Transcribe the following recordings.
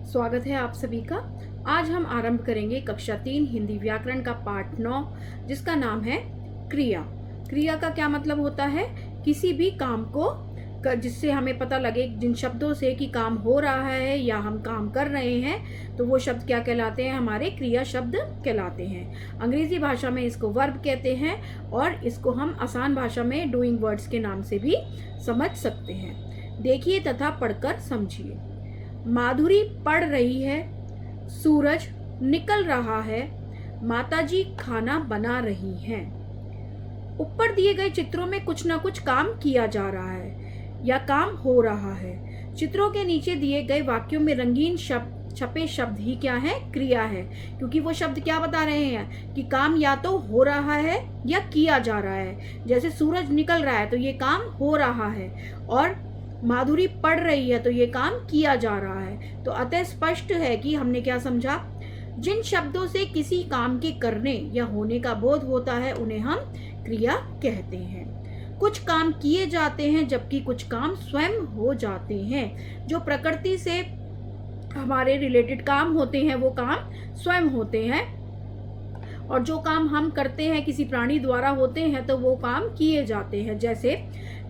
स्वागत है आप सभी का। आज हम आरंभ करेंगे कक्षा 3 हिंदी व्याकरण का पाठ 9 जिसका नाम है क्रिया। क्रिया का क्या मतलब होता है? किसी भी काम को जिससे हमें पता लगे जिन शब्दों से कि काम हो रहा है या हम काम कर रहे हैं तो वो शब्द क्या कहलाते हैं? हमारे क्रिया शब्द कहलाते हैं। अंग्रेजी भाषा में इसको वर्ब कहते हैं और इसको हम आसान भाषा में डूइंग वर्ड्स के नाम से भी समझ सकते हैं। देखिए तथा पढ़कर समझिए। माधुरी पढ़ रही है, सूरज निकल रहा है, माताजी खाना बना रही हैं। ऊपर दिए गए चित्रों में कुछ ना कुछ काम किया जा रहा है या काम हो रहा है। चित्रों के नीचे दिए गए वाक्यों में रंगीन छपे शब्द ही क्या है? क्रिया है, क्योंकि वो शब्द क्या बता रहे हैं कि काम या तो हो रहा है या किया जा रहा है। जैसे सूरज निकल रहा है तो ये काम हो रहा है और माधुरी पढ़ रही है तो ये काम किया जा रहा है। तो अतः स्पष्ट है कि हमने क्या समझा? जिन शब्दों से किसी काम के करने या होने का बोध होता है उन्हें हम क्रिया कहते हैं। कुछ काम किए जाते हैं जबकि कुछ काम स्वयं हो जाते हैं। जो प्रकृति से हमारे रिलेटेड काम होते हैं वो काम स्वयं होते हैं और जो काम हम करते हैं किसी प्राणी द्वारा होते हैं तो वो काम किए जाते हैं। जैसे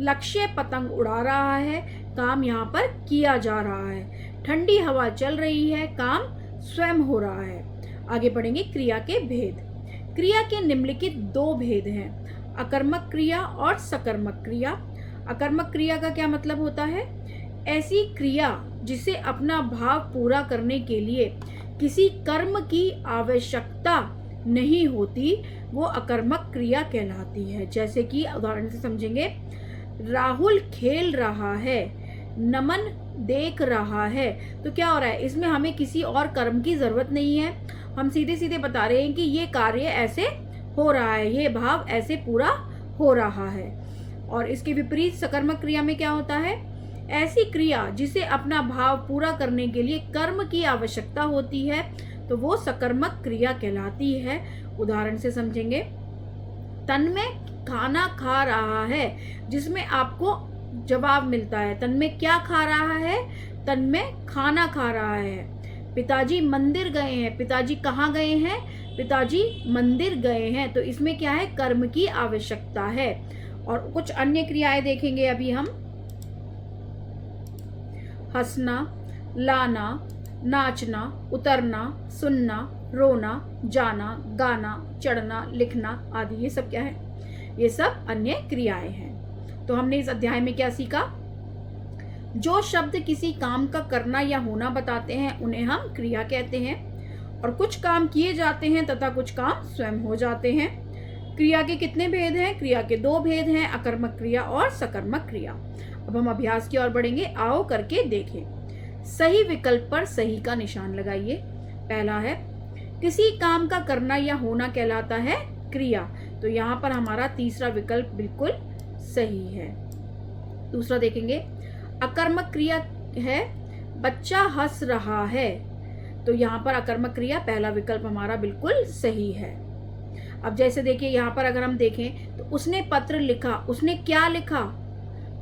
लक्ष्य पतंग उड़ा रहा है, काम यहाँ पर किया जा रहा है। ठंडी हवा चल रही है, काम स्वयं हो रहा है। आगे बढ़ेंगे क्रिया के भेद। क्रिया के निम्नलिखित दो भेद हैं, अकर्मक क्रिया और सकर्मक क्रिया। अकर्मक क्रिया का क्या मतलब होता है? ऐसी क्रिया जिसे अपना भाव पूरा करने के लिए किसी कर्म की आवश्यकता नहीं होती वो अकर्मक क्रिया कहलाती है। जैसे कि उदाहरण से समझेंगे, राहुल खेल रहा है, नमन देख रहा है। तो क्या हो रहा है? इसमें हमें किसी और कर्म की जरूरत नहीं है। हम सीधे सीधे बता रहे हैं कि ये कार्य ऐसे हो रहा है, ये भाव ऐसे पूरा हो रहा है। और इसके विपरीत सकर्मक क्रिया में क्या होता है? ऐसी क्रिया जिसे अपना भाव पूरा करने के लिए कर्म की आवश्यकता होती है तो वो सकर्मक क्रिया कहलाती है। उदाहरण से समझेंगे, तन में खाना खा रहा है, जिसमें आपको जवाब मिलता है तन में क्या खा रहा है? तन में खाना खा रहा है। पिताजी मंदिर गए हैं, पिताजी कहाँ गए हैं? पिताजी मंदिर गए हैं। तो इसमें क्या है? कर्म की आवश्यकता है। और कुछ अन्य क्रियाएं देखेंगे अभी हम। हंसना, लाना, नाचना, उतरना, सुनना, रोना, जाना, गाना, चढ़ना, लिखना आदि, ये सब क्या है? ये सब अन्य क्रियाएं हैं। तो हमने इस अध्याय में क्या सीखा? जो शब्द किसी काम का करना या होना बताते हैं उन्हें हम क्रिया कहते हैं और कुछ काम किए जाते हैं तथा कुछ काम स्वयं हो जाते हैं। क्रिया के कितने भेद हैं? क्रिया के दो भेद हैं, अकर्मक क्रिया और सकर्मक क्रिया। अब हम अभ्यास की ओर बढ़ेंगे, आओ करके देखें। सही विकल्प पर सही का निशान लगाइए। पहला है, किसी काम का करना या होना कहलाता है क्रिया। तो यहाँ पर हमारा तीसरा विकल्प बिल्कुल सही है। दूसरा देखेंगे, अकर्मक क्रिया है, बच्चा हंस रहा है। तो यहाँ पर अकर्मक क्रिया पहला विकल्प हमारा बिल्कुल सही है। अब जैसे देखिए यहाँ पर अगर हम देखें तो उसने पत्र लिखा, उसने क्या लिखा?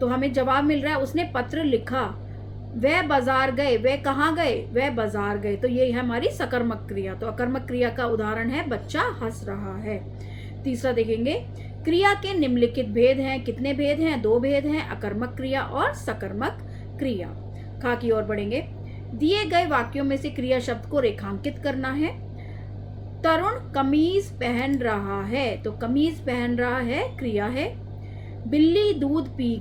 तो हमें जवाब मिल रहा है उसने पत्र लिखा। वह बाजार गए, वह कहाँ गए? वह बाजार गए। तो ये है हमारी सकर्मक क्रिया। तो अकर्मक क्रिया का उदाहरण है बच्चा हंस रहा है। तीसरा देखेंगे, क्रिया के निम्नलिखित भेद हैं। कितने भेद हैं? दो भेद हैं, अकर्मक क्रिया और सकर्मक क्रिया। खा की ओर बढ़ेंगे। दिए गए वाक्यों में से क्रिया शब्द को रेखांकित करना है। तरुण कमीज पहन रहा है, तो कमीज पहन रहा है क्रिया है। बिल्ली दूध पी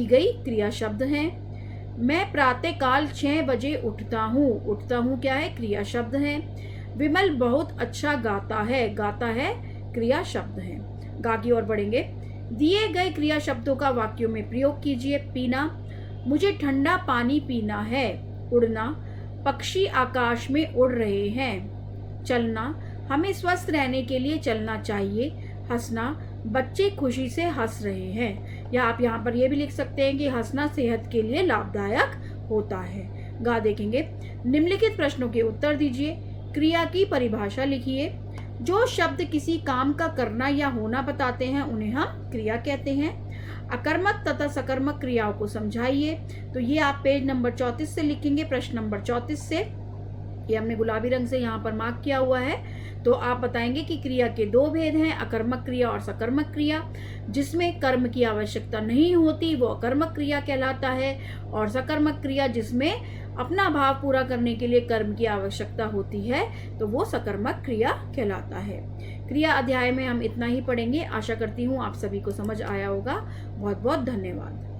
गई क्रिया शब्द है। मैं प्रातःकाल 6 बजे उठता हूँ क्या है? क्रिया शब्द है। विमल बहुत अच्छा गाता है क्रिया शब्द है। गा की ओर बढ़ेंगे। दिए गए क्रिया शब्दों का वाक्यों में प्रयोग कीजिए। पीना, मुझे ठंडा पानी पीना है। उड़ना, पक्षी आकाश में उड़ रहे हैं। चलना, हमें स्वस्थ रहने के लिए चलना चाहिए। हंसना, बच्चे खुशी से हंस रहे हैं। या आप यहाँ पर यह भी लिख सकते हैं कि हंसना सेहत के लिए लाभदायक होता है। गा देखेंगे। निम्नलिखित प्रश्नों के उत्तर दीजिए। क्रिया की परिभाषा लिखिए। जो शब्द किसी काम का करना या होना बताते हैं उन्हें हम क्रिया कहते हैं। अकर्मक तथा सकर्मक क्रियाओं को समझाइए। तो ये आप पेज नंबर 34 से लिखेंगे, प्रश्न नंबर 34 से। ये हमने गुलाबी रंग से यहाँ पर मार्क किया हुआ है। तो आप बताएंगे कि क्रिया के दो भेद हैं, अकर्मक क्रिया और सकर्मक क्रिया। जिसमें कर्म की आवश्यकता नहीं होती वो अकर्मक क्रिया कहलाता है, और सकर्मक क्रिया जिसमें अपना भाव पूरा करने के लिए कर्म की आवश्यकता होती है तो वो सकर्मक क्रिया कहलाता है। क्रिया अध्याय में हम इतना ही पढ़ेंगे। आशा करती हूँ आप सभी को समझ आया होगा। बहुत बहुत धन्यवाद।